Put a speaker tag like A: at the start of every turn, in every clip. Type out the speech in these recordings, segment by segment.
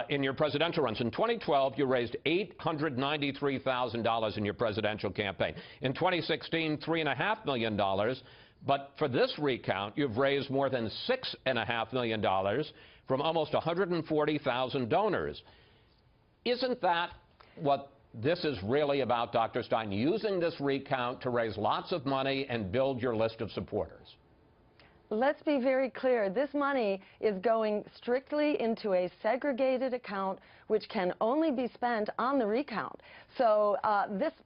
A: in your presidential runs. In 2012, you raised $893,000 in your presidential campaign. In 2016, $3.5 million. But for this recount, you've raised more than $6.5 million from almost 140,000 donors. Isn't that what this is really about, Dr. Stein, using this recount to raise lots of money and build your list of supporters?
B: Let's be very clear. This money is going strictly into a segregated account which can only be spent on the recount. So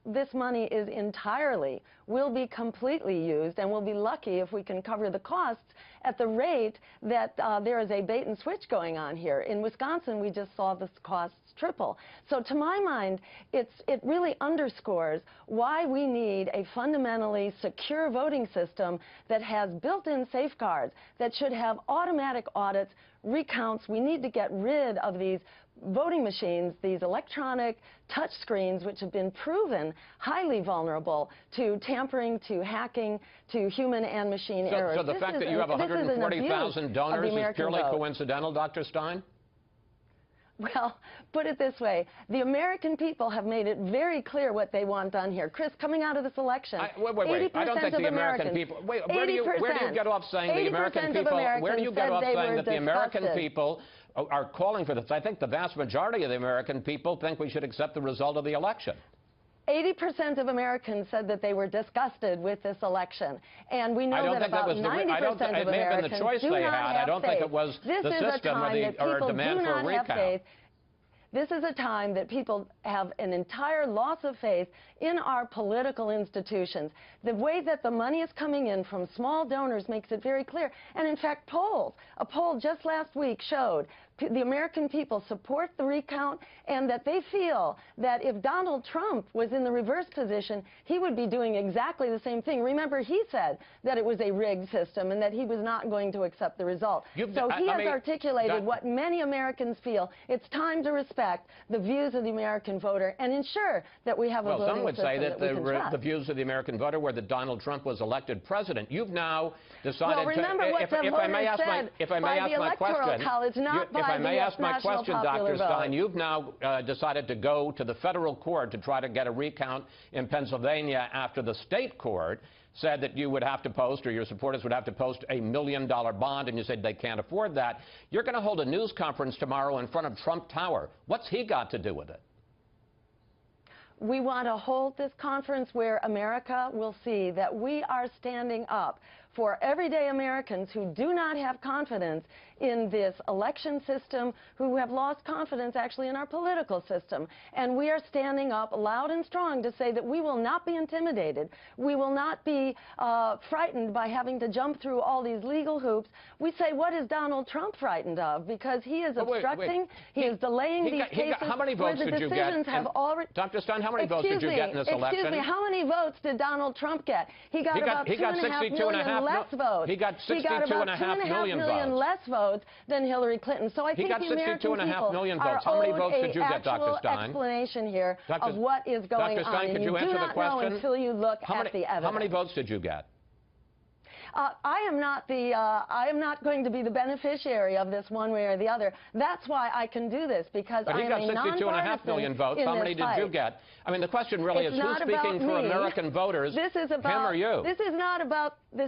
B: this money is entirely, will be completely used, and we'll be lucky if we can cover the costs at the rate that there is a bait and switch going on here. In Wisconsin, we just saw the costs triple. So to my mind, it really underscores why we need a fundamentally secure voting system that has built-in safeguards, that should have automatic audits, recounts. We need to get rid of these voting machines, these electronic touch screens, which have been proven highly vulnerable to tampering, to hacking, to human and machine errors.
A: So the fact that you have 140,000 donors is purely coincidental, Dr. Stein?
B: Well, put it this way. The American people have made it very clear what they want done here. Chris, coming out of this election,
A: wait. I don't think the American people... Wait, where do you get off saying the American people... Where do you get off saying that the American people are calling for this? I think the vast majority of the American people think we should accept the result of the election.
B: 80% of Americans said that they were disgusted with this election. And we know that about 90% of Americans do not have faith. It may have been the choice they had. I don't think it was the system or a demand for a recount. This is a time that people have an entire loss of faith in our political institutions. The way that the money is coming in from small donors makes it very clear. And in fact, a poll just last week showed the American people support the recount, and that they feel that if Donald Trump was in the reverse position, he would be doing exactly the same thing. Remember, he said that it was a rigged system and that he was not going to accept the result. So he has articulated what many Americans feel. It's time to respect the views of the American voter and ensure that we have a voting system that we can trust. Well, some would say that the views of the American voter were that Donald Trump was elected president. You've now decided
A: well,
B: remember what the voters said by the Electoral College, not by
A: If I may ask my question, Dr. Stein, you've now decided to go to the federal court to try to get a recount in Pennsylvania after the state court said that you would have to post, or your supporters would have to post, $1 million bond, and you said they can't afford that. You're going to hold a news conference tomorrow in front of Trump Tower. What's he got to do with it?
B: We want to hold this conference where America will see that we are standing up for everyday Americans who do not have confidence in this election system, who have lost confidence actually in our political system. And we are standing up loud and strong to say that we will not be intimidated. We will not be frightened by having to jump through all these legal hoops. We say, what is Donald Trump frightened of? Because he is obstructing, he is delaying these cases.
A: How many votes did you get? Dr. Stein, how many votes did you get in this election?
B: Excuse me, how many votes did Donald Trump get? He got about 2.5 million less votes.
A: He got 62.5 million
B: less votes than Hillary Clinton. So I think the American people are owed an actual explanation here of what is going on.
A: Dr. Stein, could you answer the question?
B: You do not know until you look at the evidence.
A: How many votes did you get?
B: I am not going to be the beneficiary of this one way or the other. That's why I can do this, because I am a nonpartisan.
A: But he got 62.5 million votes. How many did you get? I mean, the question really is who's speaking for American voters, him or you?
B: This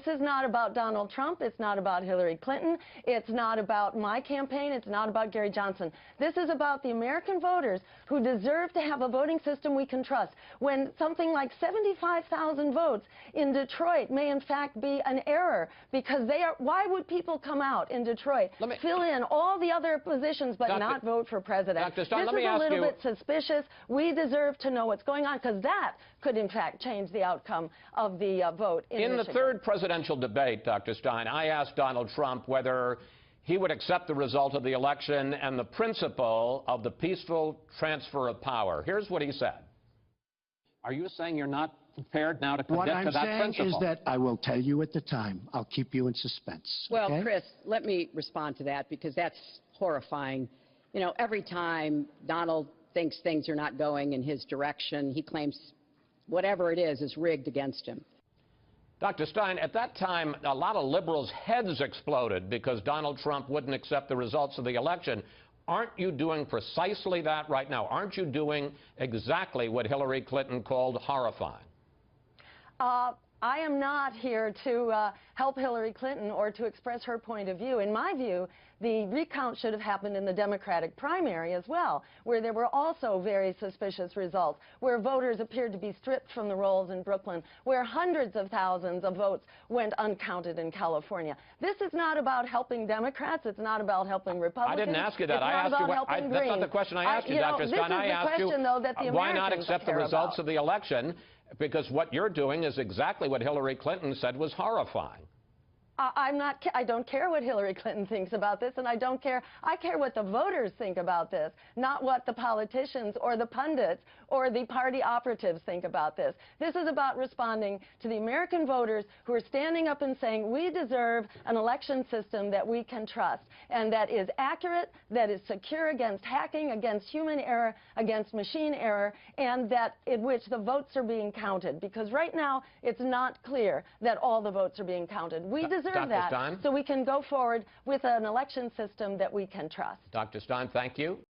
B: is not about Donald Trump. It's not about Hillary Clinton. It's not about my campaign. It's not about Gary Johnson. This is about the American voters who deserve to have a voting system we can trust. When something like 75,000 votes in Detroit may in fact be an error, because why would people come out in Detroit, fill in all the other positions but not vote for president?
A: Dr. Stein,
B: this is a little bit suspicious. We deserve to know what's going on, because that could in fact change the outcome of the vote in Michigan.
A: The third presidential debate, Dr. Stein, I asked Donald Trump whether he would accept the result of the election and the principle of the peaceful transfer of power. Here's what he said. Are you saying you're not prepared now to commit to that principle?
C: What I'm saying is that I will tell you at the time. I'll keep you in suspense.
D: Well,
C: okay?
D: Chris, let me respond to that, because that's horrifying. You know, every time Donald thinks things are not going in his direction, he claims whatever it is rigged against him.
A: Dr. Stein, at that time, a lot of liberals' heads exploded because Donald Trump wouldn't accept the results of the election. Aren't you doing precisely that right now? Aren't you doing exactly what Hillary Clinton called horrifying?
B: I am not here to help Hillary Clinton or to express her point of view. In my view, the recount should have happened in the Democratic primary as well, where there were also very suspicious results, where voters appeared to be stripped from the rolls in Brooklyn, where hundreds of thousands of votes went uncounted in California. This is not about helping Democrats. It's not about helping Republicans.
A: I didn't ask you that.
B: It's
A: I
B: not
A: asked
B: about
A: you
B: helping
A: that's
B: Greens.
A: not the question I asked you, Dr. Stein. I asked you, why not accept the results of the election? Because what you're doing is exactly what Hillary Clinton said was horrifying.
B: I don't care what Hillary Clinton thinks about this, and I don't care. I care what the voters think about this, not what the politicians or the pundits or the party operatives think about this. This is about responding to the American voters who are standing up and saying we deserve an election system that we can trust and that is accurate, that is secure against hacking, against human error, against machine error, and that in which the votes are being counted. Because right now it's not clear that all the votes are being counted. We deserve that,
A: Stein?
B: so we can go forward with an election system that we can trust.
A: Dr. Stein, thank you.